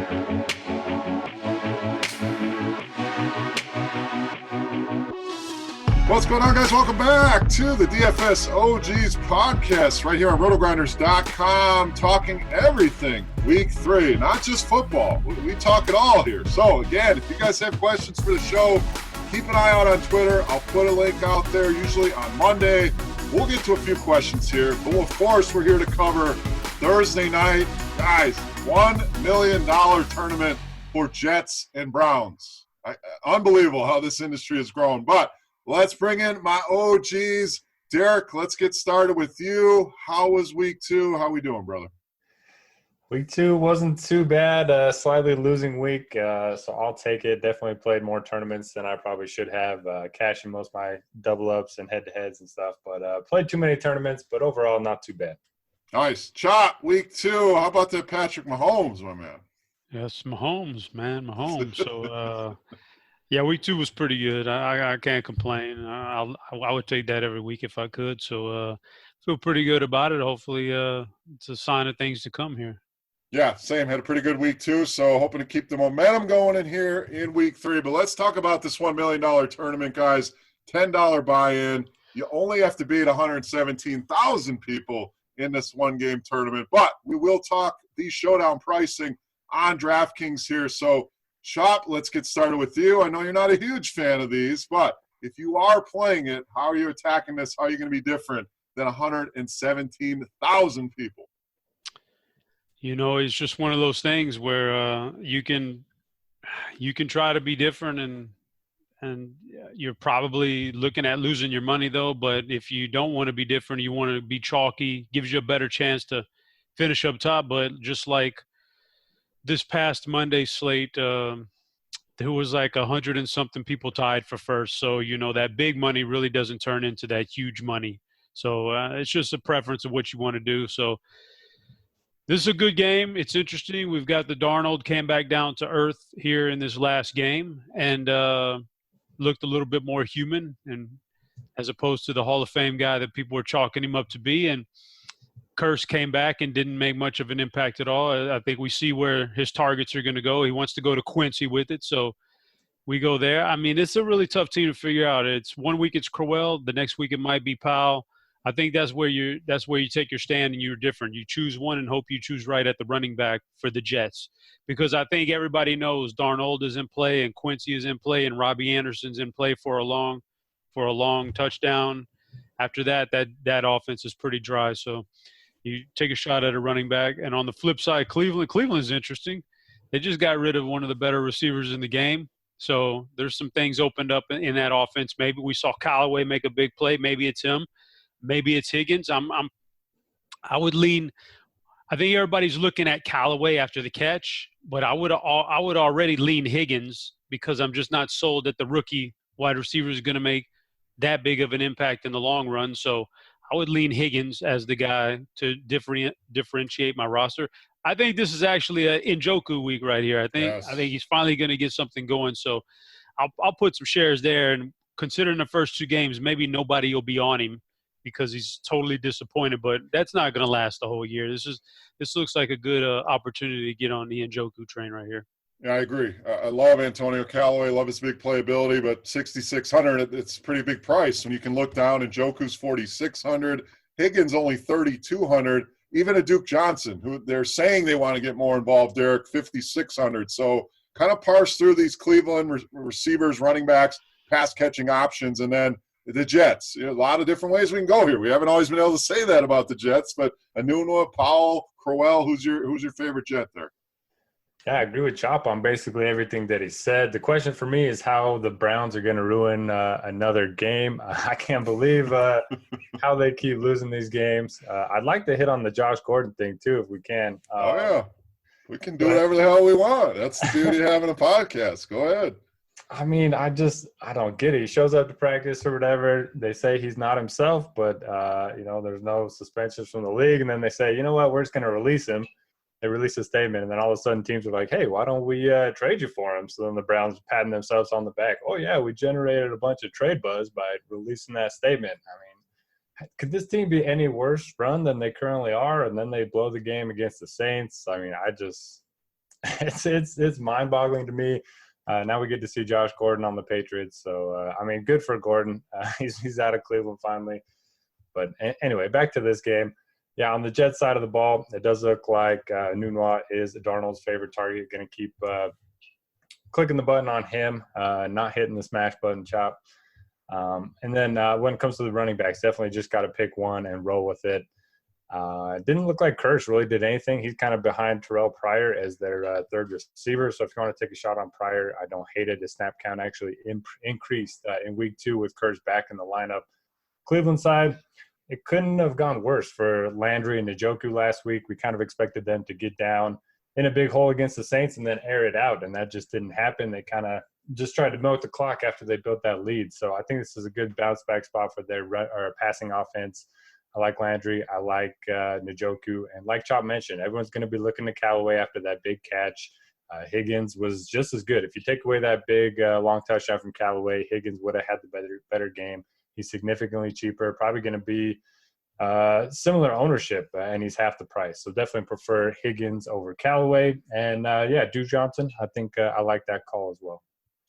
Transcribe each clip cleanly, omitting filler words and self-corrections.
What's going on, guys? Welcome back to the DFS OGs podcast right here on RotoGrinders.com, talking everything week 3, not just football. We talk it all here. So, again, if you guys have questions for the show, keep an eye out on Twitter. I'll put a link out there, usually on Monday. We'll get to a few questions here. But, of course, we're here to cover Thursday night. Guys, $1 million tournament for Jets and Browns. Unbelievable how this industry has grown. But let's bring in my OGs. Derek, let's get started with you. How was week 2? How we doing, brother? Week 2 wasn't too bad. Slightly losing week, so I'll take it. Definitely played more tournaments than I probably should have, cashing most of my double-ups and head-to-heads and stuff. But played too many tournaments, but overall not too bad. Nice. Chop, week 2. How about that Patrick Mahomes, my man? Yes, Mahomes, man, Mahomes. So, yeah, week 2 was pretty good. I can't complain. I would take that every week if I could. So feel pretty good about it. Hopefully it's a sign of things to come here. Yeah, same. Had a pretty good week 2, so hoping to keep the momentum going in here in week 3. But let's talk about this $1 million tournament, guys. $10 buy-in. You only have to beat 117,000 people in this one-game tournament. But we will talk the showdown pricing on DraftKings here. So, Chop, let's get started with you. I know you're not a huge fan of these, but if you are playing it, how are you attacking this? How are you going to be different than 117,000 people? You know, it's just one of those things where you can try to be different, and you're probably looking at losing your money though. But if you don't want to be different, you want to be chalky, gives you a better chance to finish up top. But just like this past Monday slate, there was like 100 and something people tied for first. So, you know, that big money really doesn't turn into that huge money. So it's just a preference of what you want to do. So this is a good game. It's interesting. We've got the Darnold came back down to earth here in this last game and looked a little bit more human, and as opposed to the Hall of Fame guy that people were chalking him up to be. And Curse came back and didn't make much of an impact at all. I think we see where his targets are going to go. He wants to go to Quincy with it, so we go there. I mean, it's a really tough team to figure out. It's one week it's Crowell, the next week it might be Powell. I think that's where you take your stand and you're different. You choose one and hope you choose right at the running back for the Jets, because I think everybody knows Darnold is in play and Quincy is in play and Robbie Anderson's in play for a long touchdown. After that offense is pretty dry. So you take a shot at a running back. And on the flip side, Cleveland's interesting. They just got rid of one of the better receivers in the game. So there's some things opened up in that offense. Maybe we saw Callaway make a big play. Maybe it's him. Maybe it's Higgins. I would lean – I think everybody's looking at Callaway after the catch, but I would already lean Higgins, because I'm just not sold that the rookie wide receiver is going to make that big of an impact in the long run. So I would lean Higgins as the guy to differentiate my roster. I think this is actually a Njoku week right here. I think he's finally going to get something going. So I'll put some shares there. And considering the first 2 games, maybe nobody will be on him because he's totally disappointed. But that's not going to last the whole year. This looks like a good opportunity to get on the Njoku train right here. Yeah, I agree. I love Antonio Callaway. Love his big playability, but 6,600, it's a pretty big price. When you can look down, and Njoku's 4,600, Higgins only 3,200. Even a Duke Johnson, who they're saying they want to get more involved, Derek, 5,600. So kind of parse through these Cleveland receivers, running backs, pass-catching options, and then the Jets. You know, a lot of different ways we can go here. We haven't always been able to say that about the Jets, but Anunua, Powell, Crowell, who's your favorite Jet there? Yeah, I agree with Chop on basically everything that he said. The question for me is how the Browns are going to ruin another game. I can't believe how they keep losing these games. I'd like to hit on the Josh Gordon thing too, if we can. We can do whatever the hell we want. That's the beauty of having a podcast. Go ahead. I mean, I don't get it. He shows up to practice or whatever. They say he's not himself, but, there's no suspensions from the league. And then they say, you know what, we're just going to release him. They release a statement, and then all of a sudden teams are like, hey, why don't we trade you for him? So then the Browns patting themselves on the back. Oh, yeah, we generated a bunch of trade buzz by releasing that statement. I mean, could this team be any worse run than they currently are? And then they blow the game against the Saints. I mean, it's mind-boggling to me. Now we get to see Josh Gordon on the Patriots. So, I mean, good for Gordon. He's out of Cleveland finally. But anyway, back to this game. Yeah, on the Jets side of the ball, it does look like Nunwa is Darnold's favorite target. Going to keep clicking the button on him, not hitting the smash button chop. And then when it comes to the running backs, definitely just got to pick one and roll with it. Didn't look like Kirsch really did anything. He's kind of behind Terrell Pryor as their third receiver. So if you want to take a shot on Pryor, I don't hate it. His snap count actually increased in week 2 with Kirsch back in the lineup. Cleveland side, it couldn't have gone worse for Landry and Njoku last week. We kind of expected them to get down in a big hole against the Saints and then air it out, and that just didn't happen. They kind of just tried to milk the clock after they built that lead. So I think this is a good bounce-back spot for their passing offense. I like Landry. I like Njoku. And like Chop mentioned, everyone's going to be looking to Callaway after that big catch. Higgins was just as good. If you take away that big long touchdown from Callaway, Higgins would have had the better game. He's significantly cheaper, probably going to be similar ownership, and he's half the price. So definitely prefer Higgins over Callaway. And, Duke Johnson, I think I like that call as well.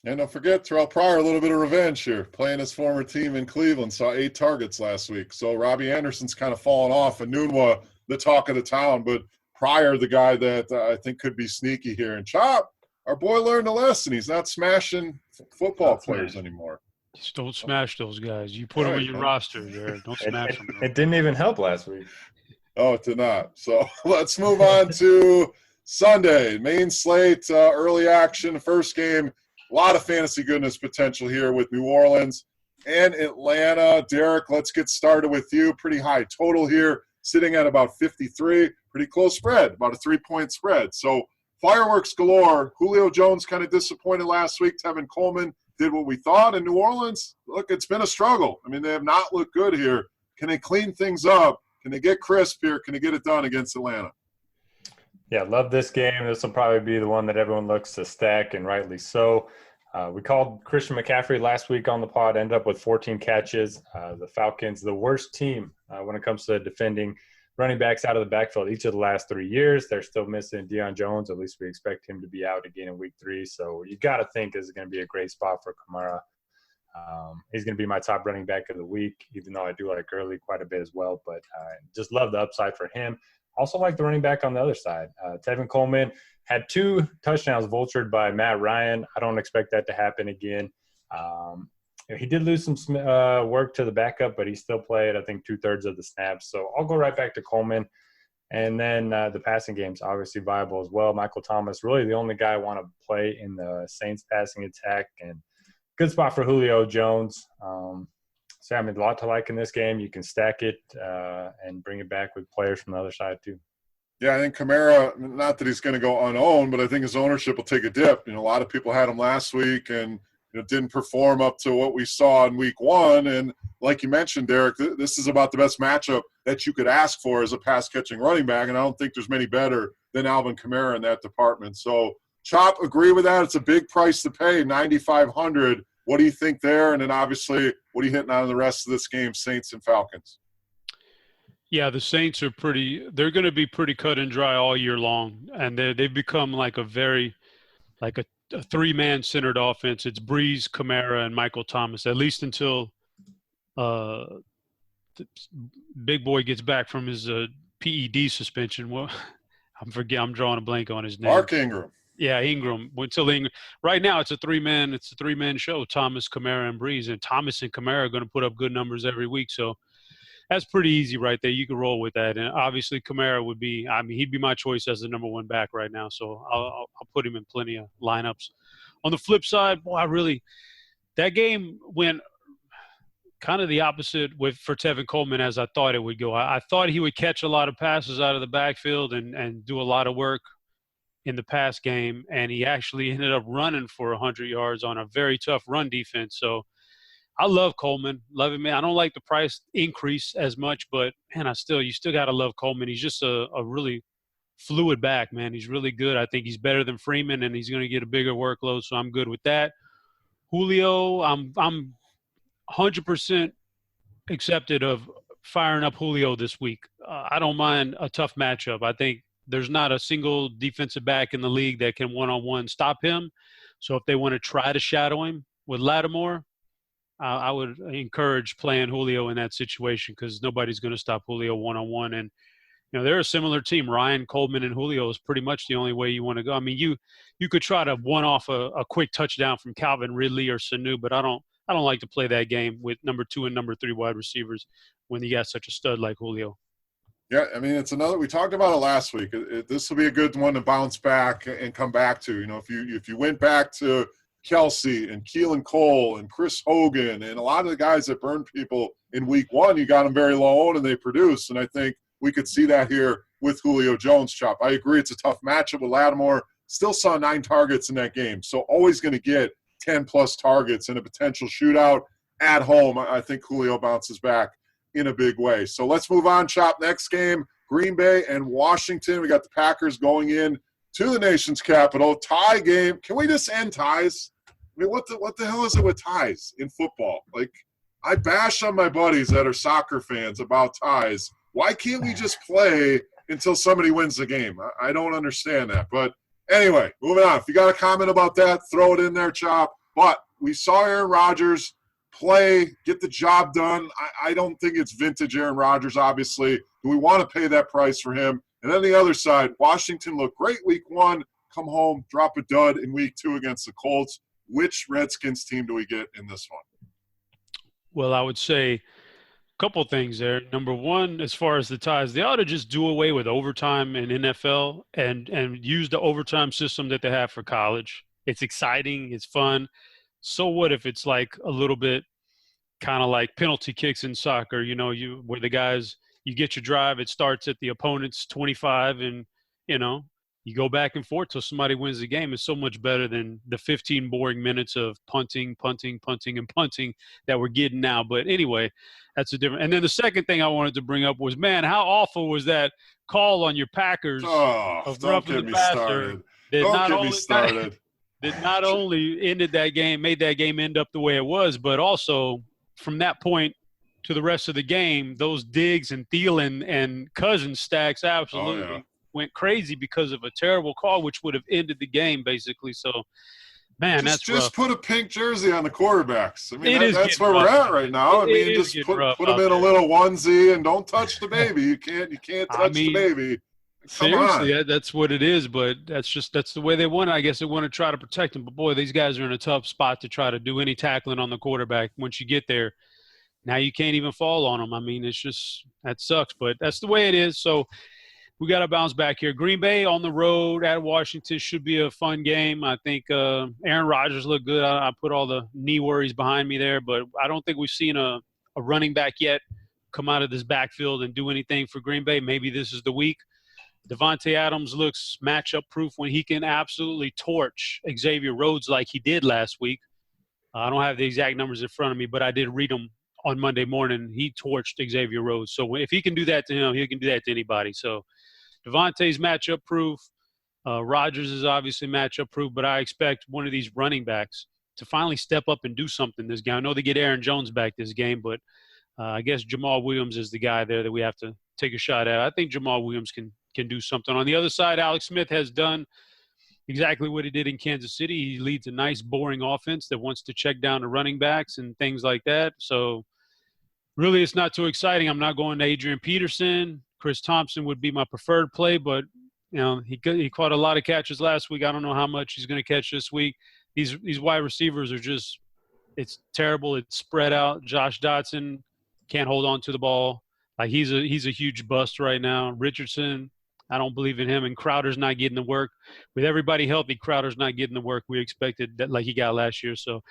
And don't forget, Terrell Pryor, a little bit of revenge here, playing his former team in Cleveland, saw 8 targets last week. So Robbie Anderson's kind of fallen off, and Nunwa, the talk of the town, but Pryor, the guy that I think could be sneaky here. And Chop, our boy learned a lesson. He's not smashing football players anymore. Just don't smash those guys. You put them on your roster, Jared. Don't smash them. It didn't even help last week. Oh, it did not. So let's move on to Sunday. Main slate, early action, first game. A lot of fantasy goodness potential here with New Orleans and Atlanta. Derek, let's get started with you. Pretty high total here, sitting at about 53. Pretty close spread, about a 3-point spread. So fireworks galore. Julio Jones kind of disappointed last week. Tevin Coleman did what we thought. In New Orleans, look, it's been a struggle. I mean, they have not looked good here. Can they clean things up? Can they get crisp here? Can they get it done against Atlanta? Yeah, love this game. This will probably be the one that everyone looks to stack, and rightly so. We called Christian McCaffrey last week on the pod, ended up with 14 catches. The Falcons, the worst team when it comes to defending running backs out of the backfield each of the last 3 years. They're still missing Deion Jones. At least we expect him to be out again in week 3. So you got to think this is going to be a great spot for Kamara. He's going to be my top running back of the week, even though I do like Gurley quite a bit as well. But just love the upside for him. Also like the running back on the other side. Tevin Coleman had 2 touchdowns vultured by Matt Ryan. I don't expect that to happen again. He did lose some work to the backup, but he still played, I think, 2/3 of the snaps. So I'll go right back to Coleman. And then the passing game's obviously viable as well. Michael Thomas, really the only guy I want to play in the Saints passing attack. And good spot for Julio Jones. So, I mean, a lot to like in this game. You can stack it and bring it back with players from the other side too. Yeah, I think Kamara, not that he's going to go unowned, but I think his ownership will take a dip. You know, a lot of people had him last week and didn't perform up to what we saw in week 1. And like you mentioned, Derek, this is about the best matchup that you could ask for as a pass-catching running back, and I don't think there's many better than Alvin Kamara in that department. So, Chop, agree with that. It's a big price to pay, $9,500. What do you think there? And then obviously, what are you hitting on the rest of this game, Saints and Falcons? Yeah, the Saints are they're going to be pretty cut and dry all year long. And they've become like a 3-man centered offense. It's Breeze, Kamara, and Michael Thomas, at least until the big boy gets back from his PED suspension. Well, I'm drawing a blank on his name. Mark Ingram. Yeah, Ingram. Right now, it's a 3-man show. Thomas, Kamara, and Breeze, and Thomas and Kamara are going to put up good numbers every week. So that's pretty easy right there. You can roll with that. And obviously, Kamara would be. I mean, he'd be my choice as the number 1 back right now. So I'll put him in plenty of lineups. On the flip side, that game went kind of the opposite for Tevin Coleman as I thought it would go. I thought he would catch a lot of passes out of the backfield and do a lot of work in the pass game, and he actually ended up running for 100 yards on a very tough run defense. So I love Coleman. Love him, man. I don't like the price increase as much, but, man, you still got to love Coleman. He's just a really fluid back, man. He's really good. I think he's better than Freeman, and he's going to get a bigger workload, so I'm good with that. Julio, I'm 100% accepted of firing up Julio this week. I don't mind a tough matchup. I think there's not a single defensive back in the league that can one-on-one stop him. So if they want to try to shadow him with Lattimore, I would encourage playing Julio in that situation because nobody's going to stop Julio one-on-one. And, they're a similar team. Ryan, Coleman, and Julio is pretty much the only way you want to go. I mean, you could try to one-off a quick touchdown from Calvin Ridley or Sanu, but I don't like to play that game with number 2 and number 3 wide receivers when you got such a stud like Julio. Yeah, I mean, it's another – we talked about it last week. This will be a good one to bounce back and come back to. If you went back to Kelsey and Keelan Cole and Chris Hogan and a lot of the guys that burned people in week 1, you got them very low owned and they produced. And I think we could see that here with Julio Jones, Chop. I agree it's a tough matchup with Lattimore. Still saw 9 targets in that game, so always going to get 10-plus targets in a potential shootout at home. I think Julio bounces back in a big way. So let's move on, Chop. Next game, Green Bay and Washington. We got the Packers going in to the nation's capital. Tie game. Can we just end ties? I mean, what the hell is it with ties in football? Like, I bash on my buddies that are soccer fans about ties. Why can't we just play until somebody wins the game? I don't understand that. But anyway, moving on. If you got a comment about that, throw it in there, Chop. But we saw Aaron Rodgers play, get the job done. I don't think it's vintage Aaron Rodgers, obviously. Do we want to pay that price for him? And then the other side, Washington looked great week 1, come home, drop a dud in week 2 against the Colts. Which Redskins team do we get in this one? Well, I would say a couple things there. Number one, as far as the ties, they ought to just do away with overtime in NFL and use the overtime system that they have for college. It's exciting. It's fun. So what if it's like a little bit kind of like penalty kicks in soccer, where the guys, you get your drive, it starts at the opponent's 25 and, you go back and forth till somebody wins the game. Is so much better than the 15 boring minutes of punting, and punting that we're getting now. But anyway, that's a different – and then the second thing I wanted to bring up was, man, how awful was that call on your Packers of roughing the passer? Don't get me started. That not only ended that game, made that game end up the way it was, but also from that point to the rest of the game, those Diggs and Thielen and Cousins stacks absolutely went crazy because of a terrible call, which would have ended the game basically. So, man, that's rough. Just put a pink jersey on the quarterbacks. I mean, that's where we're at right now. I mean, just put them in a little onesie and don't touch the baby. You can't touch the baby. Seriously, that's what it is, but that's the way they want it. I guess they want to try to protect him. But, boy, these guys are in a tough spot to try to do any tackling on the quarterback. Once you get there, now you can't even fall on them. I mean, it's just – that sucks. But that's the way it is. So, we got to bounce back here. Green Bay on the road at Washington should be a fun game. I think Aaron Rodgers looked good. I put all the knee worries behind me there, but I don't think we've seen a running back yet come out of this backfield and do anything for Green Bay. Maybe this is the week. Devontae Adams looks matchup proof when he can absolutely torch Xavier Rhodes like he did last week. I don't have the exact numbers in front of me, but I did read them on Monday morning. He torched Xavier Rhodes. So if he can do that to him, he can do that to anybody. So Devontae's matchup proof. Rodgers is obviously matchup proof, but I expect one of these running backs to finally step up and do something this game. I know they get Aaron Jones back this game, but I guess Jamal Williams is the guy there that we have to take a shot at. I think Jamal Williams can do something. On the other side, Alex Smith has done exactly what he did in Kansas City. He leads a nice, boring offense that wants to check down the running backs and things like that. So really it's not too exciting. I'm not going to Adrian Peterson. Chris Thompson would be my preferred play, but he caught a lot of catches last week. I don't know how much he's going to catch this week. These wide receivers are just – it's terrible. It's spread out. Josh Dotson can't hold on to the ball. Like he's a huge bust right now. Richardson, I don't believe in him, and Crowder's not getting the work. With everybody healthy, Crowder's not getting the work we expected that like he got last year. So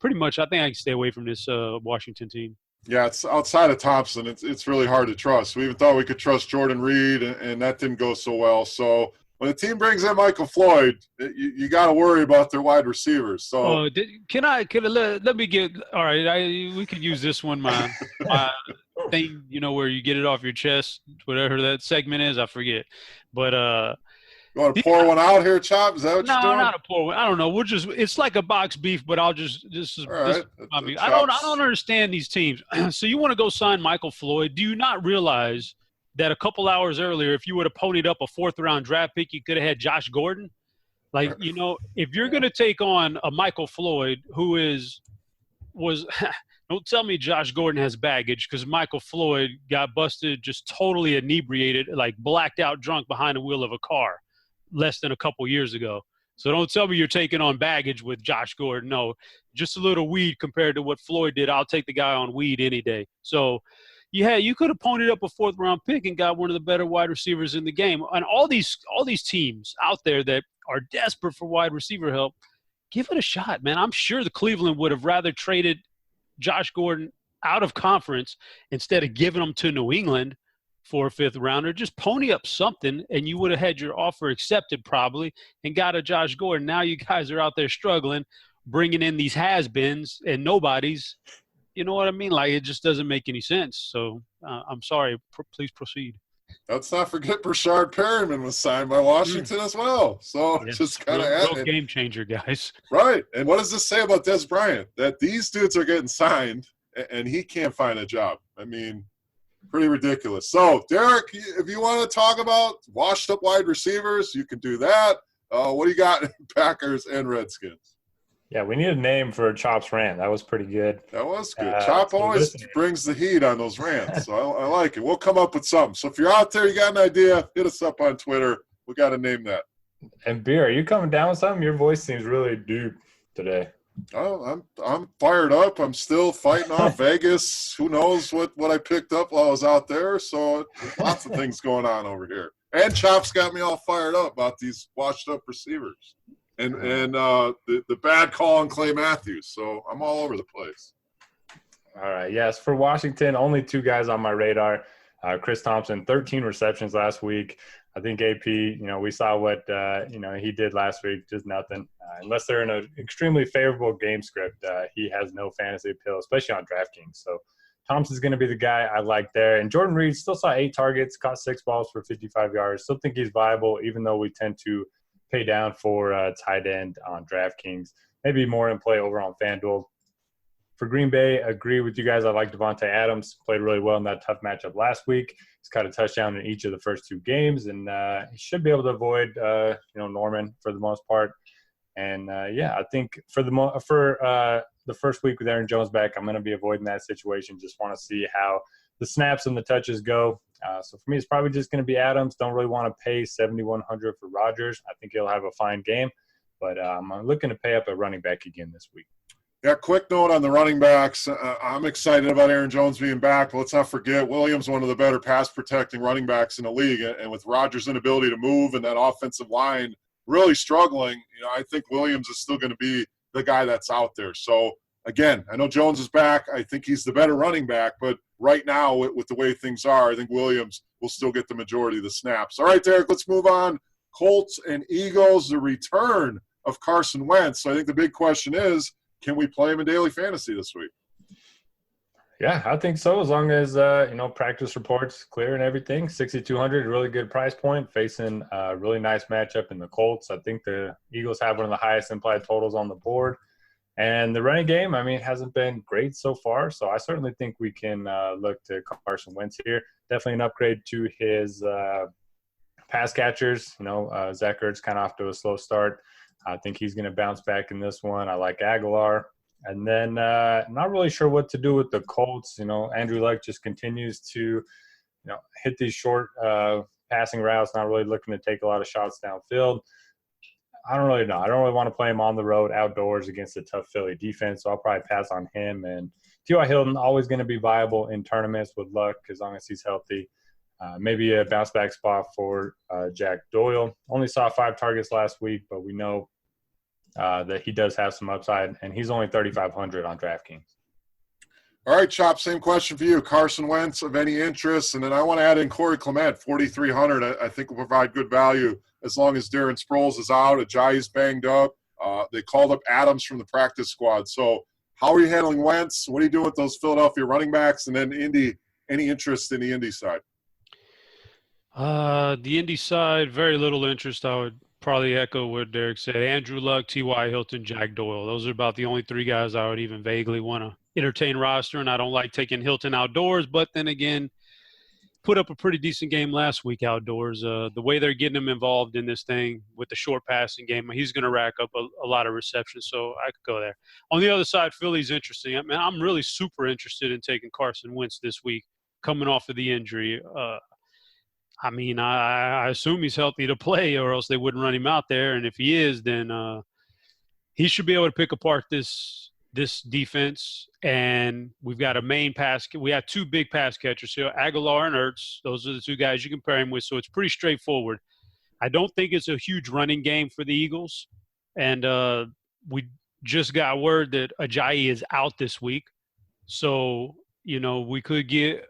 pretty much I think I can stay away from this Washington team. Yeah, it's outside of Thompson. It's really hard to trust. We even thought we could trust Jordan Reed, and that didn't go so well. So when the team brings in Michael Floyd, you got to worry about their wide receivers. So can I let me get – all right, we could use this one, my thing, where you get it off your chest, whatever that segment is, I forget. But you want to pour one out here, Chop? Is that what you're doing? No, not a pour one. I don't know. It's like a box beef, but I'll just I don't understand these teams. So you want to go sign Michael Floyd? Do you not realize that a couple hours earlier, if you would have ponied up a 4th-round draft pick, you could have had Josh Gordon. Like, you know, if you're going to take on a Michael Floyd who was don't tell me Josh Gordon has baggage, because Michael Floyd got busted just totally inebriated, like blacked out drunk behind the wheel of a car less than a couple years ago. So don't tell me you're taking on baggage with Josh Gordon. No, just a little weed compared to what Floyd did. I'll take the guy on weed any day. So, yeah, you could have ponied up a 4th-round pick and got one of the better wide receivers in the game. And all these teams out there that are desperate for wide receiver help, give it a shot, man. I'm sure the Cleveland would have rather traded Josh Gordon out of conference instead of giving him to New England for a 5th-rounder. Just pony up something, and you would have had your offer accepted probably and got a Josh Gordon. Now you guys are out there struggling, bringing in these has-beens and nobodies. You know what I mean? Like, it just doesn't make any sense. So I'm sorry. Please proceed. Let's not forget Brashard Perryman was signed by Washington as well. So Yeah, just kind of real game changer, guys. Right. And what does this say about Des Bryant? That these dudes are getting signed and he can't find a job. I mean, pretty ridiculous. So, Derek, if you want to talk about washed-up wide receivers, you can do that. What do you got in Packers and Redskins? Yeah, we need a name for Chop's rant. That was pretty good. That was good. Chop always brings the heat on those rants, so I like it. We'll come up with something. So if you're out there, you got an idea, hit us up on Twitter. We got to name that. And Beer, are you coming down with something? Your voice seems really deep today. Oh, I'm fired up. I'm still fighting off Vegas. Who knows what I picked up while I was out there. So lots of things going on over here. And Chop's got me all fired up about these washed-up receivers. And the bad call on Clay Matthews. So I'm all over the place. All right. Yes, for Washington, only 2 guys on my radar. Chris Thompson, 13 receptions last week. I think AP, we saw what, he did last week, just nothing. Unless they're in an extremely favorable game script, he has no fantasy appeal, especially on DraftKings. So Thompson's going to be the guy I like there. And Jordan Reed still saw 8 targets, caught 6 balls for 55 yards. Still think he's viable, even though we tend to pay down for tight end on DraftKings. Maybe more in play over on FanDuel. For Green Bay, agree with you guys. I like Devontae Adams. Played really well in that tough matchup last week. He's caught a touchdown in each of the first 2 games, and he should be able to avoid, Norman for the most part. And I think for the first week with Aaron Jones back, I'm going to be avoiding that situation. Just want to see how the snaps and the touches go. So for me, it's probably just going to be Adams. Don't really want to pay $7,100 for Rodgers. I think he'll have a fine game, but I'm looking to pay up a running back again this week. Yeah, quick note on the running backs. I'm excited about Aaron Jones being back. But let's not forget, Williams, one of the better pass-protecting running backs in the league. And with Rodgers' inability to move and that offensive line really struggling, I think Williams is still going to be the guy that's out there. So, again, I know Jones is back. I think he's the better running back. But right now, with the way things are, I think Williams will still get the majority of the snaps. All right, Derek, let's move on. Colts and Eagles, the return of Carson Wentz. So I think the big question is, can we play him in daily fantasy this week? Yeah, I think so. As long as, practice reports clear and everything. 6,200, really good price point, facing a really nice matchup in the Colts. I think the Eagles have one of the highest implied totals on the board. And the running game, hasn't been great so far. So I certainly think we can look to Carson Wentz here. Definitely an upgrade to his pass catchers. Zach Ertz kind of off to a slow start. I think he's going to bounce back in this one. I like Aguilar. And then not really sure what to do with the Colts. Andrew Luck just continues to, hit these short passing routes, not really looking to take a lot of shots downfield. I don't really know. I don't really want to play him on the road outdoors against a tough Philly defense, so I'll probably pass on him. And T.Y. Hilton, always going to be viable in tournaments with Luck as long as he's healthy. Maybe a bounce-back spot for Jack Doyle. Only saw 5 targets last week, but we know that he does have some upside, and he's only 3,500 on DraftKings. All right, Chop, same question for you. Carson Wentz, of any interest? And then I want to add in Corey Clement, 4,300. I think will provide good value as long as Darren Sproles is out. Ajayi's banged up. They called up Adams from the practice squad. So how are you handling Wentz? What are you doing with those Philadelphia running backs? And then Indy, any interest in the Indy side? The Indy side, very little interest. I would probably echo what Derek said. Andrew Luck, T.Y. Hilton, Jack Doyle. Those are about the only 3 guys I would even vaguely want to entertain roster, and I don't like taking Hilton outdoors. But then again, put up a pretty decent game last week outdoors. The way they're getting him involved in this thing with the short passing game, he's going to rack up a lot of receptions, so I could go there. On the other side, Philly's interesting. I mean, I'm really super interested in taking Carson Wentz this week coming off of the injury. I mean, I assume he's healthy to play or else they wouldn't run him out there, and if he is, then he should be able to pick apart this defense. And we've got a main pass. We have two big pass catchers here, Aguilar and Ertz. Those are the two guys you can pair him with, so it's pretty straightforward. I don't think it's a huge running game for the Eagles. And we just got word that Ajayi is out this week. So, we could get,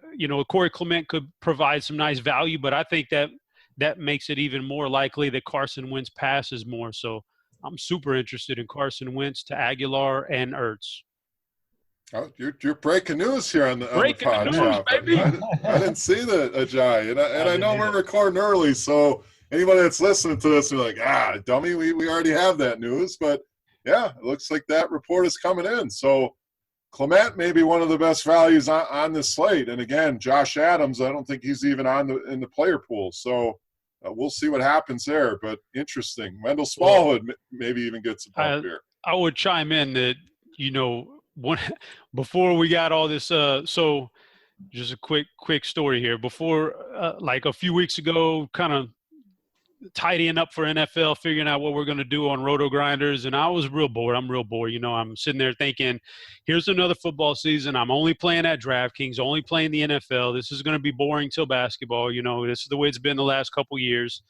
Corey Clement could provide some nice value, but I think that makes it even more likely that Carson Wentz passes more. So I'm super interested in Carson Wentz to Aguilar and Ertz. Oh, you're breaking news here on the pod, news, Chop. baby. I didn't see the Ajayi, and I know we're recording early, so anybody that's listening to this, you're like, dummy, we already have that news. But yeah, it looks like that report is coming in. So Clement may be one of the best values on this slate, and again, Josh Adams, I don't think he's even in the player pool. So we'll see what happens there. But interesting, Wendell Smallwood maybe even gets a bump here. I would chime in that before we got all this, so just a quick story here. Before, like a few weeks ago, kind of tidying up for NFL, figuring out what we're going to do on RotoGrinders, and I was real bored. I'm real bored. I'm sitting there thinking, here's another football season. I'm only playing at DraftKings, only playing the NFL. This is going to be boring till basketball. This is the way it's been the last couple years.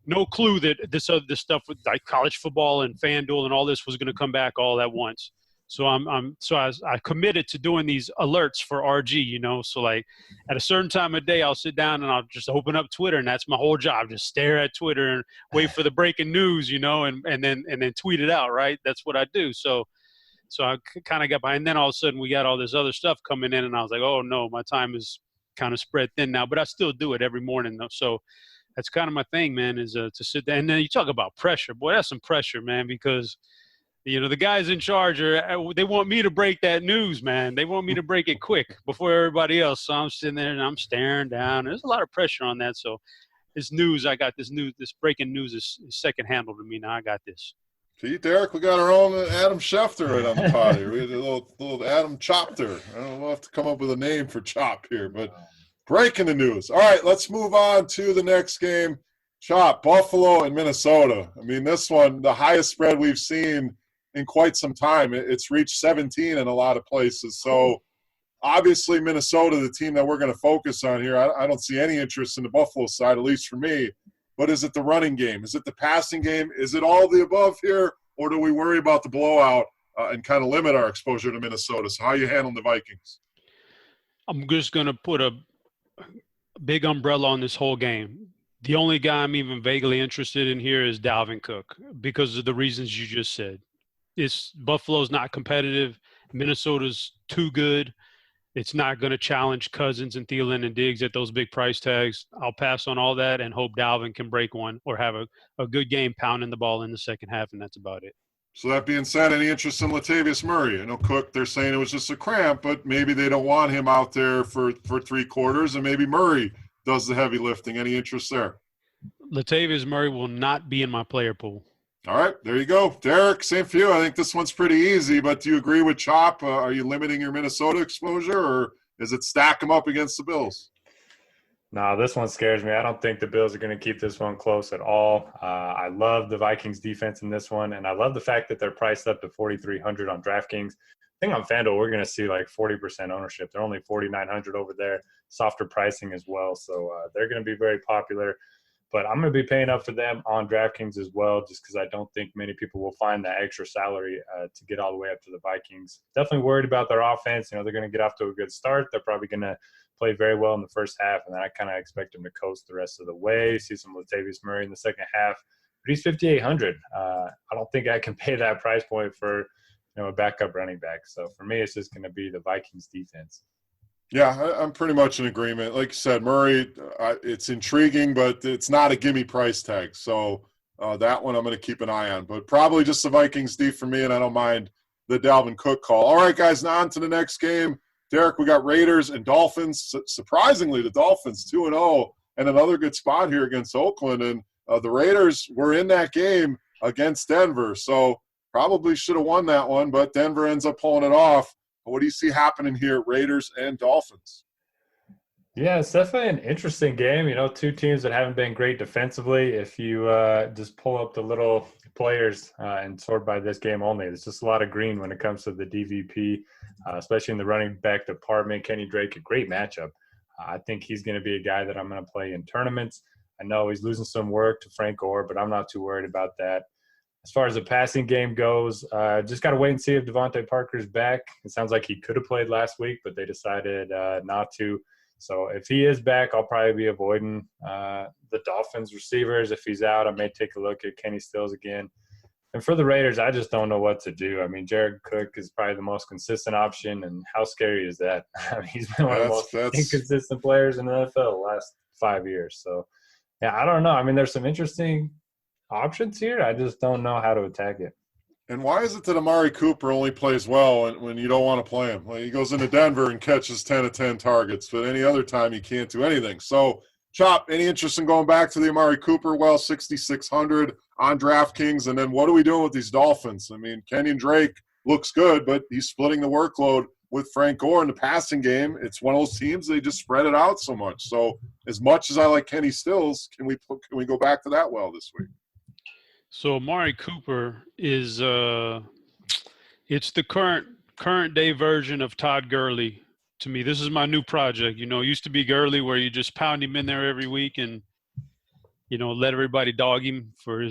No clue that this stuff with like college football and FanDuel and all this was going to come back all at once. So I committed to doing these alerts for RG, so like at a certain time of day, I'll sit down and I'll just open up Twitter, and that's my whole job. Just stare at Twitter and wait for the breaking news, and then tweet it out. Right. That's what I do. So I kind of got behind. And then all of a sudden we got all this other stuff coming in, and I was like, oh no, my time is kind of spread thin now, but I still do it every morning though. So that's kind of my thing, man, is to sit there. And then you talk about pressure. Boy, that's some pressure, man, because the guys in charge they want me to break that news, man. They want me to break it quick before everybody else. So I'm sitting there and I'm staring down. There's a lot of pressure on that. So this breaking news is second handle to me now. I got this. See, Derek, we got our own Adam Schefter right on the pod here. We had a little Adam Chopter. I don't know, we'll have to come up with a name for Chop here, but breaking the news. All right, let's move on to the next game. Chop, Buffalo and Minnesota. I mean, this one, the highest spread we've seen in quite some time. It's reached 17 in a lot of places. So obviously Minnesota, the team that we're going to focus on here, I don't see any interest in the Buffalo side, at least for me. But is it the running game? Is it the passing game? Is it all the above here? Or do we worry about the blowout and kind of limit our exposure to Minnesota? So how are you handling the Vikings? I'm just going to put a big umbrella on this whole game. The only guy I'm even vaguely interested in here is Dalvin Cook because of the reasons you just said. Buffalo's not competitive. Minnesota's too good. It's not going to challenge Cousins and Thielen and Diggs at those big price tags. I'll pass on all that and hope Dalvin can break one or have a good game pounding the ball in the second half, and that's about it. So that being said, any interest in Latavius Murray? I know Cook, they're saying it was just a cramp, but maybe they don't want him out there for 3 quarters, and maybe Murray does the heavy lifting. Any interest there? Latavius Murray will not be in my player pool. All right, there you go. Derek, same for you. I think this one's pretty easy, but do you agree with Chop? Are you limiting your Minnesota exposure, or is it stack them up against the Bills? No, this one scares me. I don't think the Bills are going to keep this one close at all. I love the Vikings defense in this one, and I love the fact that they're priced up to $4,300 on DraftKings. I think on FanDuel we're going to see like 40% ownership. They're only $4,900 over there, softer pricing as well. So they're going to be very popular. But I'm going to be paying up for them on DraftKings as well, just because I don't think many people will find that extra salary to get all the way up to the Vikings. Definitely worried about their offense. They're going to get off to a good start. They're probably going to play very well in the first half, and then I kind of expect them to coast the rest of the way. See some Latavius Murray in the second half. But he's $5,800. I don't think I can pay that price point for a backup running back. So for me, it's just going to be the Vikings defense. Yeah, I'm pretty much in agreement. Like you said, Murray, it's intriguing, but it's not a gimme price tag. So that one I'm going to keep an eye on. But probably just the Vikings D for me, and I don't mind the Dalvin Cook call. All right, guys, now on to the next game. Derek, we got Raiders and Dolphins. Surprisingly, the Dolphins 2-0 and another good spot here against Oakland. And the Raiders were in that game against Denver, so probably should have won that one, but Denver ends up pulling it off. What do you see happening here, Raiders and Dolphins? Yeah, it's definitely an interesting game. You know, two teams that haven't been great defensively. If you just pull up the little players and sort by this game only, there's just a lot of green when it comes to the DVP, especially in the running back department. Kenny Drake, a great matchup. I think he's going to be a guy that I'm going to play in tournaments. I know he's losing some work to Frank Gore, but I'm not too worried about that. As far as the passing game goes, just got to wait and see if Devontae Parker's back. It sounds like he could have played last week, but they decided not to. So if he is back, I'll probably be avoiding the Dolphins receivers. If he's out, I may take a look at Kenny Stills again. And for the Raiders, I just don't know what to do. I mean, Jared Cook is probably the most consistent option, and how scary is that? I mean, he's been one of the most inconsistent players in the NFL the last 5 years. So, yeah, I don't know. I mean, there's some interesting options here. I just don't know how to attack it. And why is it that Amari Cooper only plays well when you don't want to play him? Well, he goes into Denver and catches 10 of 10 targets, but any other time he can't do anything. So, Chop, any interest in going back to the Amari Cooper? Well, 6,600 on DraftKings. And then what are we doing with these Dolphins? I mean, Kenyon Drake looks good, but he's splitting the workload with Frank Gore in the passing game. It's one of those teams, they just spread it out so much. So as much as I like Kenny Stills, can we go back to that well this week? So Amari Cooper is it's the current day version of Todd Gurley to me. This is my new project. You know, it used to be Gurley where you just pound him in there every week and, you know, let everybody dog him for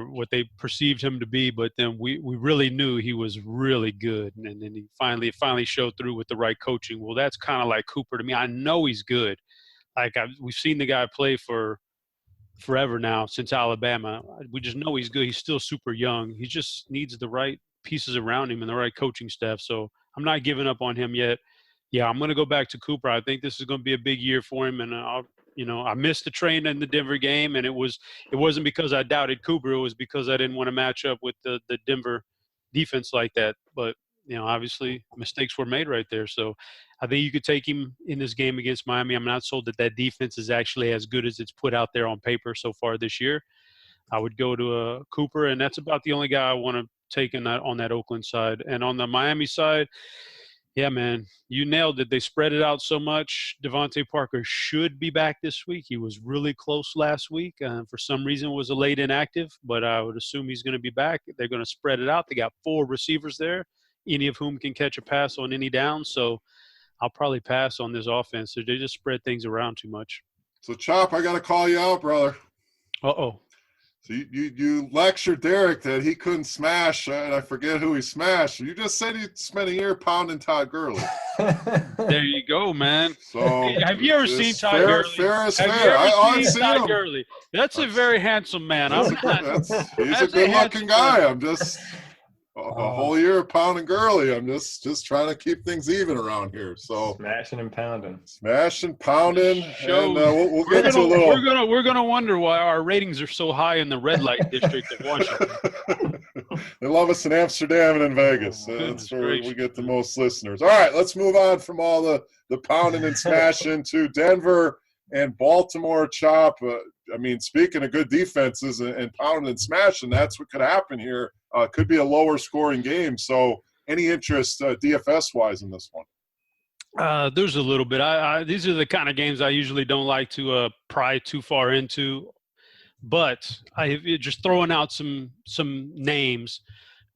what they perceived him to be. But then we really knew he was really good. And then he finally showed through with the right coaching. Well, that's kind of like Cooper to me. I know he's good. Like we've seen the guy play for forever now since Alabama. We just know he's good. He's still super young. He just needs the right pieces around him and the right coaching staff. So I'm not giving up on him yet. Yeah, I'm going to go back to Cooper. I think this is going to be a big year for him. And I missed the train in the Denver game, and it wasn't because I doubted Cooper. It was because I didn't want to match up with the Denver defense like that. But obviously mistakes were made right there. So I think you could take him in this game against Miami. I'm not sold that defense is actually as good as it's put out there on paper so far this year. I would go to Cooper, and that's about the only guy I want to take on that Oakland side. And on the Miami side, yeah, man, you nailed it. They spread it out so much. Devontae Parker should be back this week. He was really close last week. For some reason, was a late inactive, but I would assume he's going to be back. They're going to spread it out. They got 4 receivers there, any of whom can catch a pass on any down. So I'll probably pass on this offense. So they just spread things around too much. So, Chop, I got to call you out, brother. Uh-oh. So you lectured Derek that he couldn't smash, and I forget who he smashed. You just said he spent a year pounding Todd Gurley. There you go, man. So have you ever seen Todd Gurley? Fair is have fair. You ever I've seen seen Todd him. Gurley? That's a very handsome man. He's a good-looking guy. I'm just a whole year of pounding Gurley. I'm just trying to keep things even around here. So smashing and pounding, and we'll get into a little. We're gonna wonder why our ratings are so high in the red light district of Washington. They love us in Amsterdam and in Vegas. That's where we get the most listeners. All right, let's move on from all the pounding and smashing to Denver and Baltimore. Chop. I mean, speaking of good defenses and pounding and smashing, that's what could happen here. Could be a lower scoring game. So any interest DFS-wise in this one? There's a little bit. These are the kind of games I usually don't like to pry too far into. But just throwing out some names.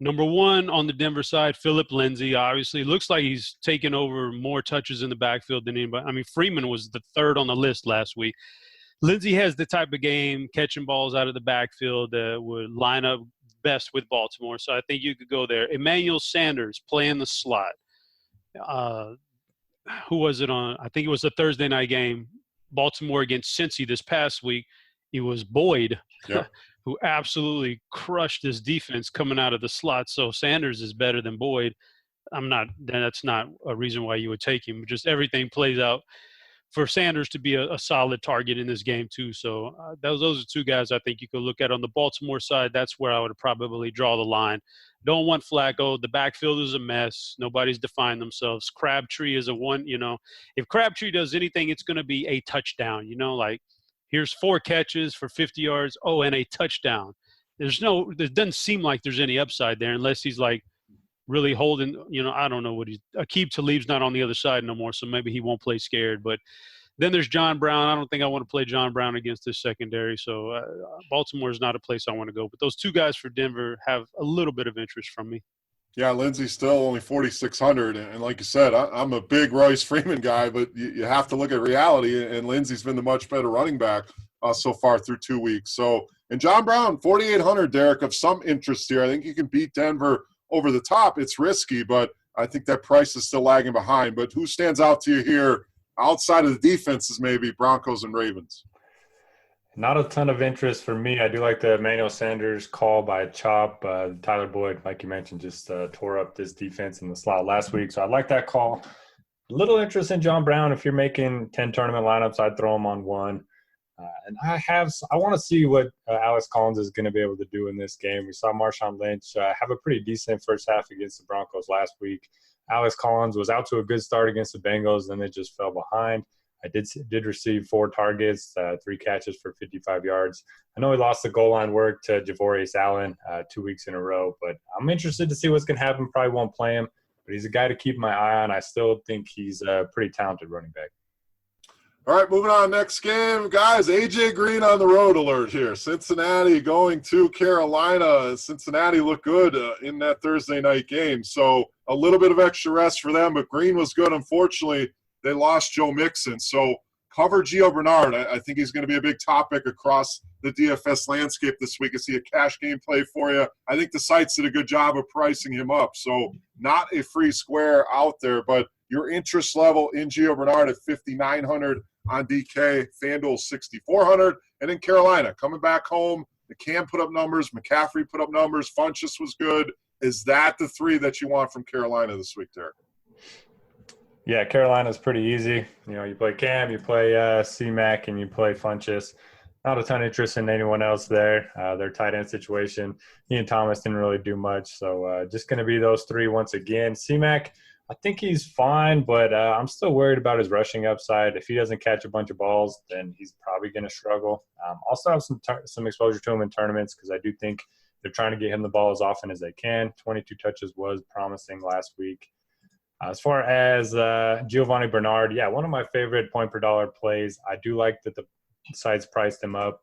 Number one on the Denver side, Phillip Lindsay. Obviously, looks like he's taken over more touches in the backfield than anybody. I mean, Freeman was the 3rd on the list last week. Lindsay has the type of game, catching balls out of the backfield that would line up best with Baltimore. So I think you could go there. Emmanuel Sanders playing the slot. Who was it on? I think it was a Thursday night game. Baltimore against Cincy this past week. It was Boyd, who absolutely crushed this defense coming out of the slot. So Sanders is better than Boyd. That's not a reason why you would take him. Just everything plays out for Sanders to be a solid target in this game too. So those are two guys I think you could look at. On the Baltimore side, that's where I would probably draw the line. Don't want Flacco. The backfield is a mess. Nobody's defined themselves. Crabtree is a one, if Crabtree does anything, it's going to be a touchdown, like here's 4 catches for 50 yards. Oh, and a touchdown. There doesn't seem like there's any upside there unless he's like really holding, I don't know what Aqib Talib's not on the other side no more, so maybe he won't play scared. But then there's John Brown. I don't think I want to play John Brown against this secondary, so Baltimore is not a place I want to go. But those two guys for Denver have a little bit of interest from me. Yeah, Lindsey's still only 4,600, and like you said, I'm a big Royce Freeman guy, but you have to look at reality, and Lindsey's been the much better running back so far through 2 weeks. So, and John Brown, 4,800, Derek, of some interest here. I think you can beat Denver over the top. It's risky, but I think that price is still lagging behind. But who stands out to you here outside of the defenses, maybe Broncos and Ravens? Not a ton of interest for me. I do like the Emmanuel Sanders call by Chop. Tyler Boyd, like you mentioned, just tore up this defense in the slot last week. So I like that call. A little interest in John Brown. If you're making 10 tournament lineups, I'd throw him on one. And I want to see what Alex Collins is going to be able to do in this game. We saw Marshawn Lynch have a pretty decent first half against the Broncos last week. Alex Collins was out to a good start against the Bengals, then they just fell behind. I did receive 4 targets, 3 catches for 55 yards. I know he lost the goal line work to Javorius Allen 2 weeks in a row, but I'm interested to see what's going to happen. Probably won't play him, but he's a guy to keep my eye on. I still think he's a pretty talented running back. All right, moving on. Next game, guys. AJ Green on the road alert here. Cincinnati going to Carolina. Cincinnati looked good in that Thursday night game. So a little bit of extra rest for them, but Green was good. Unfortunately, they lost Joe Mixon. So cover Gio Bernard. I think he's going to be a big topic across the DFS landscape this week. Is he a cash game play for you? I think the sites did a good job of pricing him up. So not a free square out there, but your interest level in Gio Bernard at 5,900 on DK, FanDuel 6,400. And in Carolina, coming back home, McCann put up numbers, McCaffrey put up numbers, Funchess was good. Is that the 3 that you want from Carolina this week, Derek? Yeah, Carolina's pretty easy. You play Cam, you play C-Mac, and you play Funchess. Not a ton of interest in anyone else there. Their tight end situation, Ian Thomas didn't really do much. So just going to be those 3 once again. C-Mac, I think he's fine, but I'm still worried about his rushing upside. If he doesn't catch a bunch of balls, then he's probably going to struggle. Also have some exposure to him in tournaments because I do think they're trying to get him the ball as often as they can. 22 touches was promising last week. As far as Giovanni Bernard, yeah, one of my favorite point per dollar plays. I do like that the sites priced him up,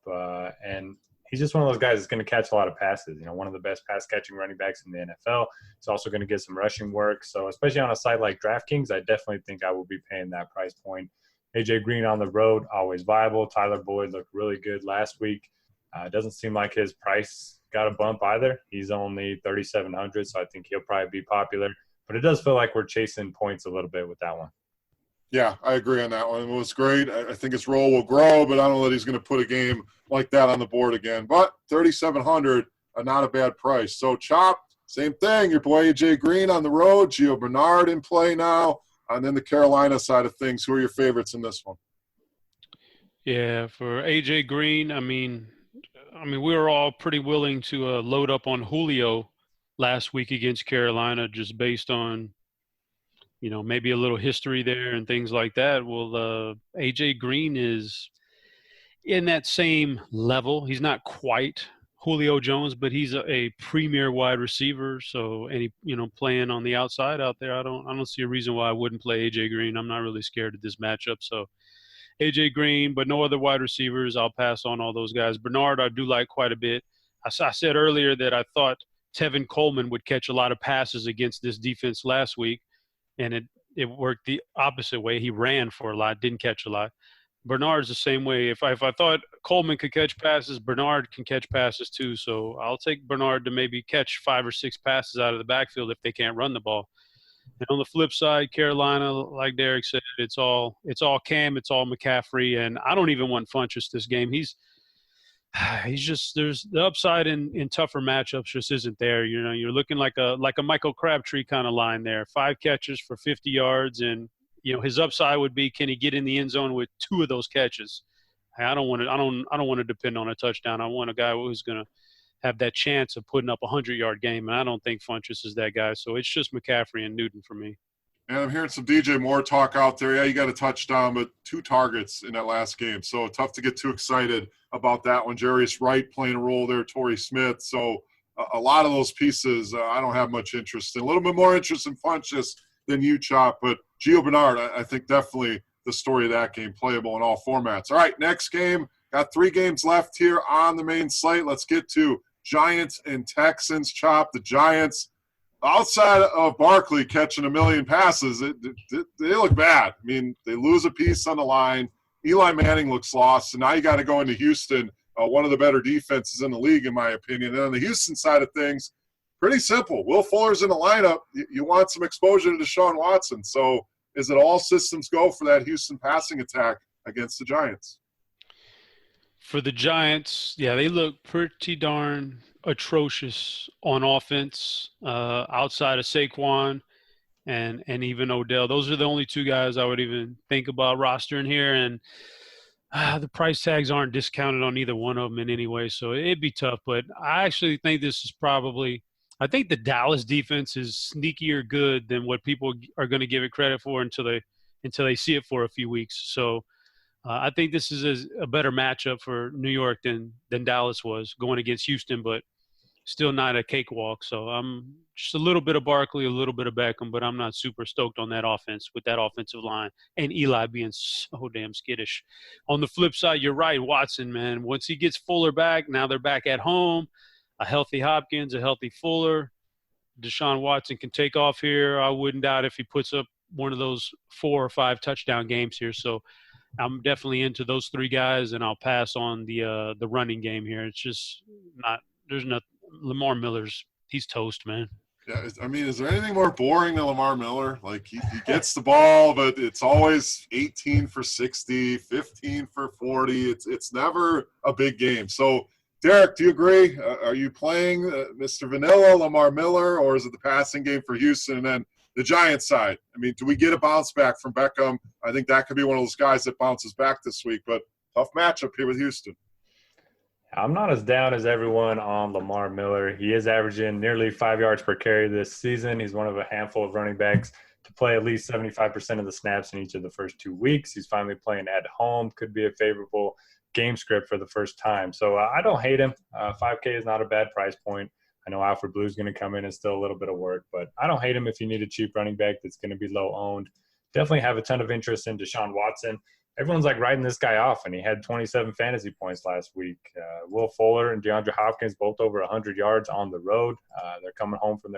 and he's just one of those guys that's going to catch a lot of passes. One of the best pass-catching running backs in the NFL. He's also going to get some rushing work. So especially on a site like DraftKings, I definitely think I will be paying that price point. AJ Green on the road, always viable. Tyler Boyd looked really good last week. It doesn't seem like his price got a bump either. He's only 3,700, so I think he'll probably be popular. But it does feel like we're chasing points a little bit with that one. Yeah, I agree on that one. It was great. I think his role will grow, but I don't know that he's going to put a game like that on the board again. But 3,700, not a bad price. So, Chop, same thing. Your boy A.J. Green on the road, Gio Bernard in play now. And then the Carolina side of things, who are your favorites in this one? Yeah, for A.J. Green, I mean, we were all pretty willing to load up on Julio last week against Carolina just based on maybe a little history there and things like that. Well, A.J. Green is in that same level. He's not quite Julio Jones, but he's a premier wide receiver. So any, playing on the outside out there, I don't see a reason why I wouldn't play A.J. Green. I'm not really scared of this matchup. So A.J. Green, but no other wide receivers. I'll pass on all those guys. Bernard, I do like quite a bit. I said earlier that I thought Tevin Coleman would catch a lot of passes against this defense last week. And it worked the opposite way. He ran for a lot, didn't catch a lot. Bernard's the same way. If I thought Coleman could catch passes, Bernard can catch passes too. So I'll take Bernard to maybe catch 5 or 6 passes out of the backfield if they can't run the ball. And on the flip side, Carolina, like Derek said, it's all Cam, it's all McCaffrey, and I don't even want Funchess this game. He's just, there's the upside in tougher matchups just isn't there. You're looking like a Michael Crabtree kind of line there. 5 catches for 50 yards, and his upside would be, can he get in the end zone with 2 of those catches? I don't want to depend on a touchdown. I want a guy who's going to have that chance of putting up a 100-yard game, and I don't think Funchess is that guy. So it's just McCaffrey and Newton for me. And I'm hearing some DJ Moore talk out there. Yeah, you got a touchdown, but 2 targets in that last game. So tough to get too excited about that one. Jarius Wright playing a role there, Torrey Smith. So a lot of those pieces I don't have much interest in. A little bit more interest in Funchess than you, Chop. But Gio Bernard, I think definitely the story of that game, playable in all formats. All right, next game. Got 3 games left here on the main slate. Let's get to Giants and Texans. Chop, the Giants, outside of Barkley catching 1 million passes, they look bad. I mean, they lose a piece on the line. Eli Manning looks lost, and now you got to go into Houston, one of the better defenses in the league, in my opinion. And on the Houston side of things, pretty simple. Will Fuller's in the lineup. You want some exposure to Deshaun Watson. So is it all systems go for that Houston passing attack against the Giants? For the Giants, yeah, they look pretty darn atrocious on offense outside of Saquon and even Odell. Those are the only 2 guys I would even think about rostering here. And the price tags aren't discounted on either one of them in any way, so it'd be tough. But I actually think this is probably – I think the Dallas defense is sneakier good than what people are going to give it credit for until they see it for a few weeks. So I think this is a better matchup for New York than Dallas was going against Houston, but still not a cakewalk. So I'm just a little bit of Barkley, a little bit of Beckham, but I'm not super stoked on that offense with that offensive line and Eli being so damn skittish. On the flip side, you're right, Watson, man. Once he gets Fuller back, now they're back at home. A healthy Hopkins, a healthy Fuller. Deshaun Watson can take off here. I wouldn't doubt if he puts up one of those 4 or 5 touchdown games here. So I'm definitely into those 3 guys, and I'll pass on the running game here. It's just not – there's not – Lamar Miller's – he's toast, man. Yeah, I mean, is there anything more boring than Lamar Miller? Like, he gets the ball, but it's always 18 for 60, 15 for 40. It's never a big game. So, Derek, do you agree? Are you playing Mr. Vanilla, Lamar Miller, or is it the passing game for Houston? And then the Giants side, I mean, do we get a bounce back from Beckham? I think that could be one of those guys that bounces back this week, but tough matchup here with Houston. I'm not as down as everyone on Lamar Miller. He is averaging nearly 5 yards per carry this season. He's one of a handful of running backs to play at least 75% of the snaps in each of the first 2 weeks. He's finally playing at home. Could be a favorable game script for the first time. So I don't hate him. 5K is not a bad price point. I know Alfred Blue's going to come in and still a little bit of work, but I don't hate him if you need a cheap running back that's going to be low owned. Definitely have a ton of interest in Deshaun Watson. Everyone's like writing this guy off, and he had 27 fantasy points last week. Will Fuller and DeAndre Hopkins both over 100 yards on the road. They're coming home for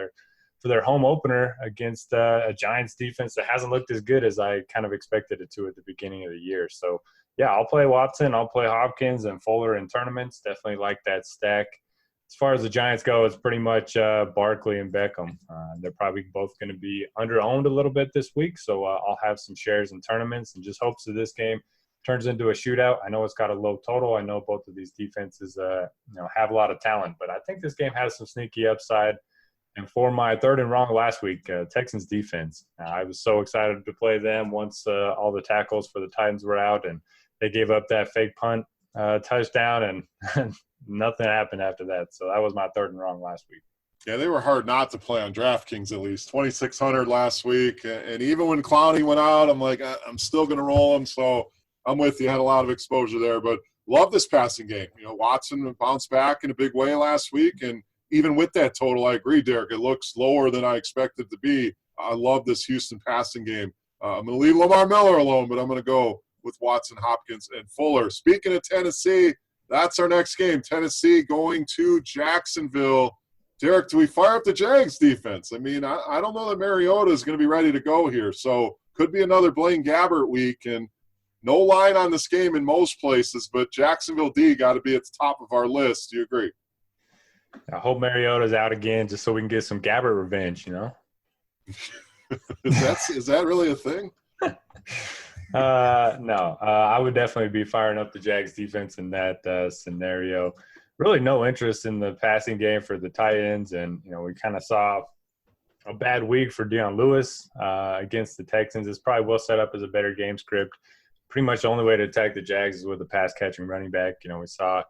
their home opener against a Giants defense that hasn't looked as good as I kind of expected it to at the beginning of the year. So, yeah, I'll play Watson. I'll play Hopkins and Fuller in tournaments. Definitely like that stack. As far as the Giants go, it's pretty much Barkley and Beckham. They're probably both going to be under-owned a little bit this week, so I'll have some shares in tournaments and just hopes that this game turns into a shootout. I know it's got a low total. I know both of these defenses have a lot of talent, but I think this game has some sneaky upside. And for my third and wrong last week, Texans defense, I was so excited to play them once all the tackles for the Titans were out, and they gave up that fake punt touchdown, and nothing happened after that. So that was my third and wrong last week. Yeah, they were hard not to play on DraftKings at least. 2,600 last week. And even when Clowney went out, I'm like, I'm still going to roll him. So I'm with you. Had a lot of exposure there. But love this passing game. You know, Watson bounced back in a big way last week. And even with that total, I agree, Derek, it looks lower than I expected it to be. I love this Houston passing game. I'm going to leave Lamar Miller alone, but I'm going to go with Watson, Hopkins, and Fuller. Speaking of Tennessee, that's our next game. Tennessee going to Jacksonville. Derek, do we fire up the Jags defense? I mean, I don't know that Mariota is going to be ready to go here. So could be another Blaine Gabbert week. And no line on this game in most places, but Jacksonville D got to be at the top of our list. Do you agree? I hope Mariota's out again just so we can get some Gabbert revenge, you know? Is that really a thing? No, I would definitely be firing up the Jags defense in that scenario. Really no interest in the passing game for the Titans. And, you know, we kind of saw a bad week for Deion Lewis against the Texans. This probably will set up as a better game script. Pretty much the only way to attack the Jags is with a pass-catching running back. We saw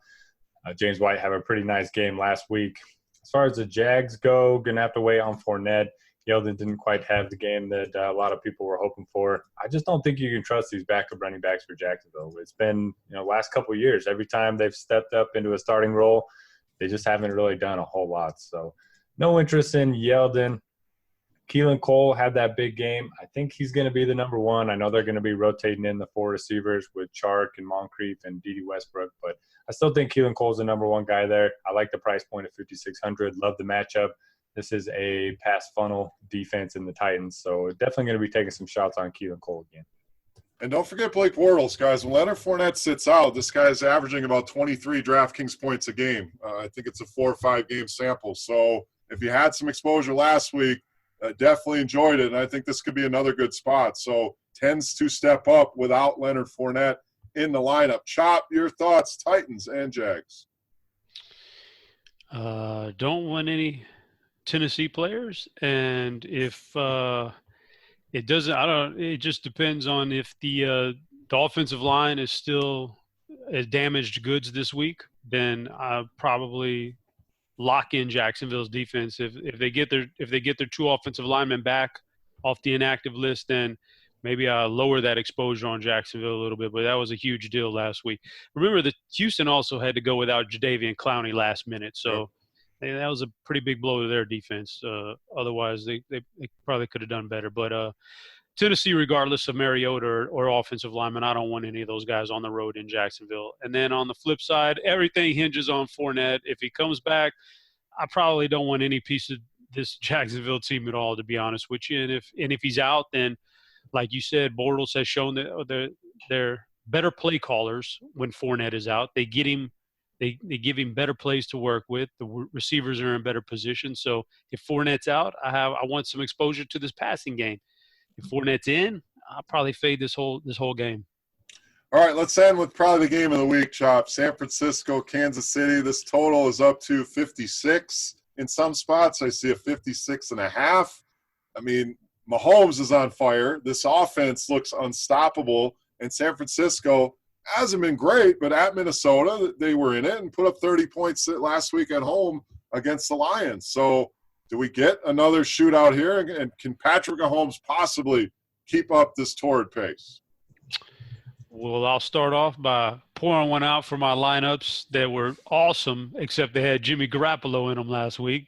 James White have a pretty nice game last week. As far as the Jags go, going to have to wait on Fournette. Yeldon didn't quite have the game that a lot of people were hoping for. I just don't think you can trust these backup running backs for Jacksonville. It's been, last couple of years, every time they've stepped up into a starting role, they just haven't really done a whole lot. So no interest in Yeldon. Keelan Cole had that big game. I think he's going to be the number one. I know they're going to be rotating in the 4 receivers with Chark and Moncrief and Dede Westbrook, but I still think Keelan Cole's the number one guy there. I like the price point of 5,600. Love the matchup. This is a pass funnel defense in the Titans, so definitely going to be taking some shots on Keelan Cole again. And don't forget Blake Bortles, guys. When Leonard Fournette sits out, this guy's averaging about 23 DraftKings points a game. I think it's a 4 or 5 game sample. So if you had some exposure last week, definitely enjoyed it, and I think this could be another good spot. So tends to step up without Leonard Fournette in the lineup. Chop, your thoughts, Titans and Jags. Don't want any Tennessee players, and if it doesn't, it just depends on if the offensive line is still as damaged goods this week, then I probably lock in Jacksonville's defense. If they get their 2 offensive linemen back off the inactive list, then maybe I'll lower that exposure on Jacksonville a little bit. But that was a huge deal last week. Remember that Houston also had to go without Jadeveon Clowney last minute, so that was a pretty big blow to their defense. Otherwise, they probably could have done better. But Tennessee, regardless of Mariota or offensive lineman, I don't want any of those guys on the road in Jacksonville. And then on the flip side, everything hinges on Fournette. If he comes back, I probably don't want any piece of this Jacksonville team at all, to be honest with you. And if he's out, then, like you said, Bortles has shown that they're better play callers when Fournette is out. They give him better plays to work with. The receivers are in better position. So if Fournette's out, I want some exposure to this passing game. If Fournette's in, I'll probably fade this whole game. All right, let's end with probably the game of the week, Chop. San Francisco, Kansas City. This total is up to 56 in some spots. I see a 56.5. I mean, Mahomes is on fire. This offense looks unstoppable. And San Francisco hasn't been great, but at Minnesota, they were in it and put up 30 points last week at home against the Lions. So do we get another shootout here? And can Patrick Mahomes possibly keep up this torrid pace? Well, I'll start off by pouring one out for my lineups that were awesome, except they had Jimmy Garoppolo in them last week.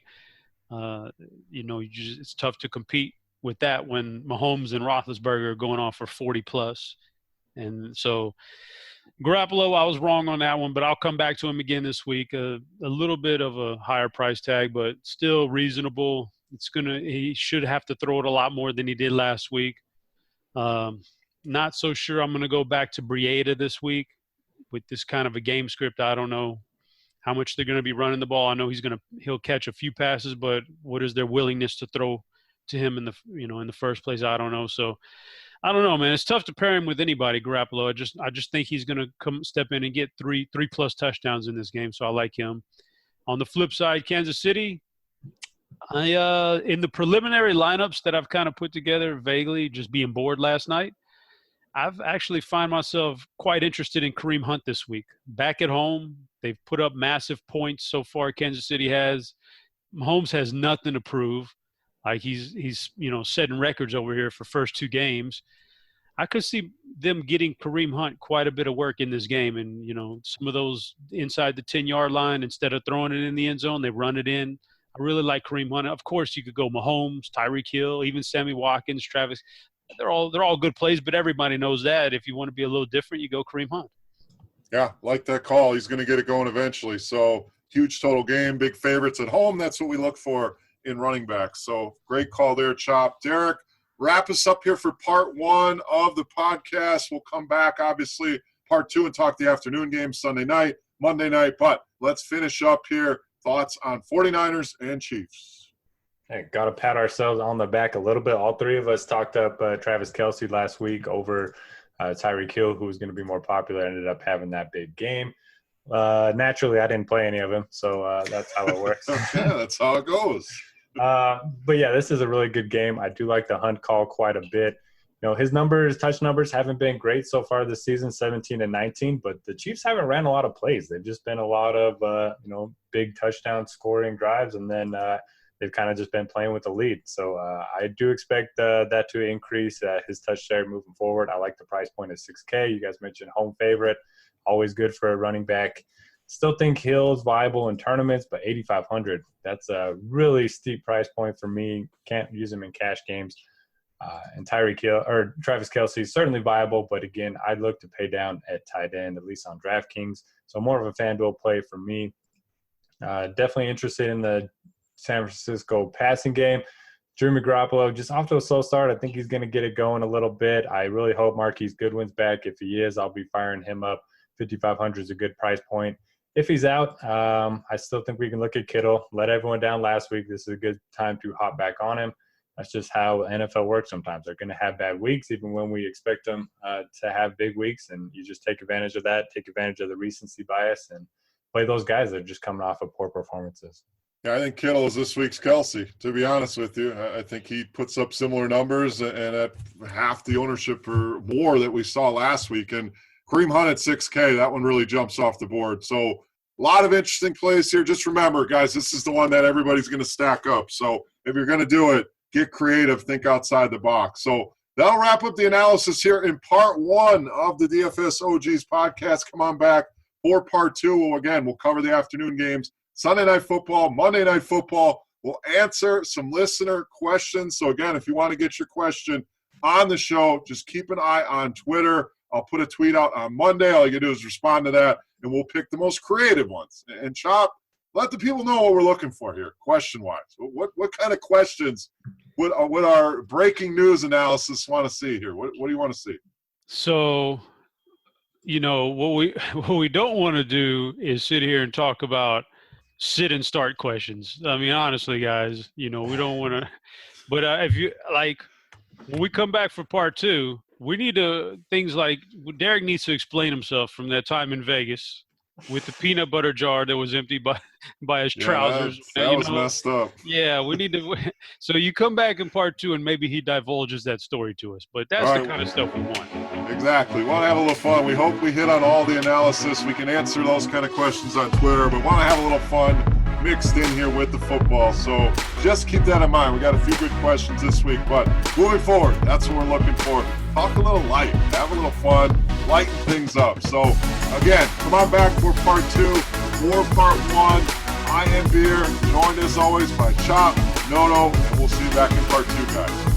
It's tough to compete with that when Mahomes and Roethlisberger are going off for 40+. And so Garoppolo, I was wrong on that one, but I'll come back to him again this week. A little bit of a higher price tag, but still reasonable. He should have to throw it a lot more than he did last week. Not so sure I'm going to go back to Breida this week with this kind of a game script. I don't know how much they're going to be running the ball. I know he'll catch a few passes, but what is their willingness to throw to him in the first place? I don't know. So I don't know, man. It's tough to pair him with anybody, Garoppolo. I just think he's going to come step in and get three plus touchdowns in this game. So I like him. On the flip side, Kansas City, in the preliminary lineups that I've kind of put together vaguely, just being bored last night, I've actually find myself quite interested in Kareem Hunt this week. Back at home, they've put up massive points so far. Kansas City has. Mahomes has nothing to prove. Like he's setting records over here for first 2 games. I could see them getting Kareem Hunt quite a bit of work in this game, and some of those inside the 10-yard line, instead of throwing it in the end zone, they run it in. I really like Kareem Hunt. Of course, you could go Mahomes, Tyreek Hill, even Sammy Watkins, Travis. They're all good plays, but everybody knows that if you want to be a little different, you go Kareem Hunt. Yeah, like that call. He's going to get it going eventually. So huge total game, big favorites at home. That's what we look for in running backs. So great call there, Chop. Derek, wrap us up here for part 1 of the podcast. We'll come back, obviously, part 2 and talk the afternoon game Sunday night, Monday night. But let's finish up here. Thoughts on 49ers and Chiefs. Hey, got to pat ourselves on the back a little bit. All 3 of us talked up Travis Kelce last week over Tyreek Hill, who was going to be more popular, ended up having that big game. Naturally, I didn't play any of them, so that's how it works. Yeah, that's how it goes. But yeah, this is a really good game. I do like the Hunt call quite a bit. His touch numbers haven't been great so far this season, 17 and 19, but the Chiefs haven't ran a lot of plays. They've just been a lot of, big touchdown scoring drives, and then they've kind of just been playing with the lead. So I do expect that to increase his touch share moving forward. I like the price point at $6K. You guys mentioned home favorite, always good for a running back. Still think Hill's viable in tournaments, but $8,500, that's a really steep price point for me. Can't use him in cash games. And Travis Kelce is certainly viable, but again, I'd look to pay down at tight end, at least on DraftKings. So more of a FanDuel play for me. Definitely interested in the San Francisco passing game. Drew Garoppolo, just off to a slow start. I think he's going to get it going a little bit. I really hope Marquise Goodwin's back. If he is, I'll be firing him up. 5,500 is a good price point. If he's out, I still think we can look at Kittle. Let everyone down last week. This is a good time to hop back on him. That's just how NFL works sometimes. They're going to have bad weeks, even when we expect them to have big weeks, and you just take advantage of that, take advantage of the recency bias, and play those guys that are just coming off of poor performances. Yeah, I think Kittle is this week's Kelce, to be honest with you. I think he puts up similar numbers and at half the ownership or more that we saw last week. And Kareem Hunt at $6K, that one really jumps off the board. So a lot of interesting plays here. Just remember, guys, this is the one that everybody's going to stack up. So if you're going to do it, get creative, think outside the box. So that'll wrap up the analysis here in part one of the DFS OGs podcast. Come on back for part two. We'll cover the afternoon games, Sunday Night Football, Monday Night Football. We'll answer some listener questions. So, again, if you want to get your question on the show, just keep an eye on Twitter. I'll put a tweet out on Monday. All you can do is respond to that, and we'll pick the most creative ones. And, Chop, let the people know what we're looking for here, question-wise. What kind of questions would our breaking news analysis want to see here? What do you want to see? So, what we don't want to do is sit here and talk about sit and start questions. I mean, honestly, guys, we don't want to. But if you like, when we come back for part two, we need things like Derek needs to explain himself from that time in Vegas with the peanut butter jar that was empty by his trousers. That was messed up. Yeah, we need to. So you come back in part two, and maybe he divulges that story to us. But that's the kind of stuff we want. Exactly. We want to have a little fun. We hope we hit on all the analysis. We can answer those kind of questions on Twitter, but want to have a little fun mixed in here with the football. So just keep that in mind. We got a few good questions this week, but moving forward, that's what we're looking for. Talk a little light, have a little fun, lighten things up. So again, come on back for part two or part one. I am Beer, joined as always by Chop, Noto, and we'll see you back in part two, guys.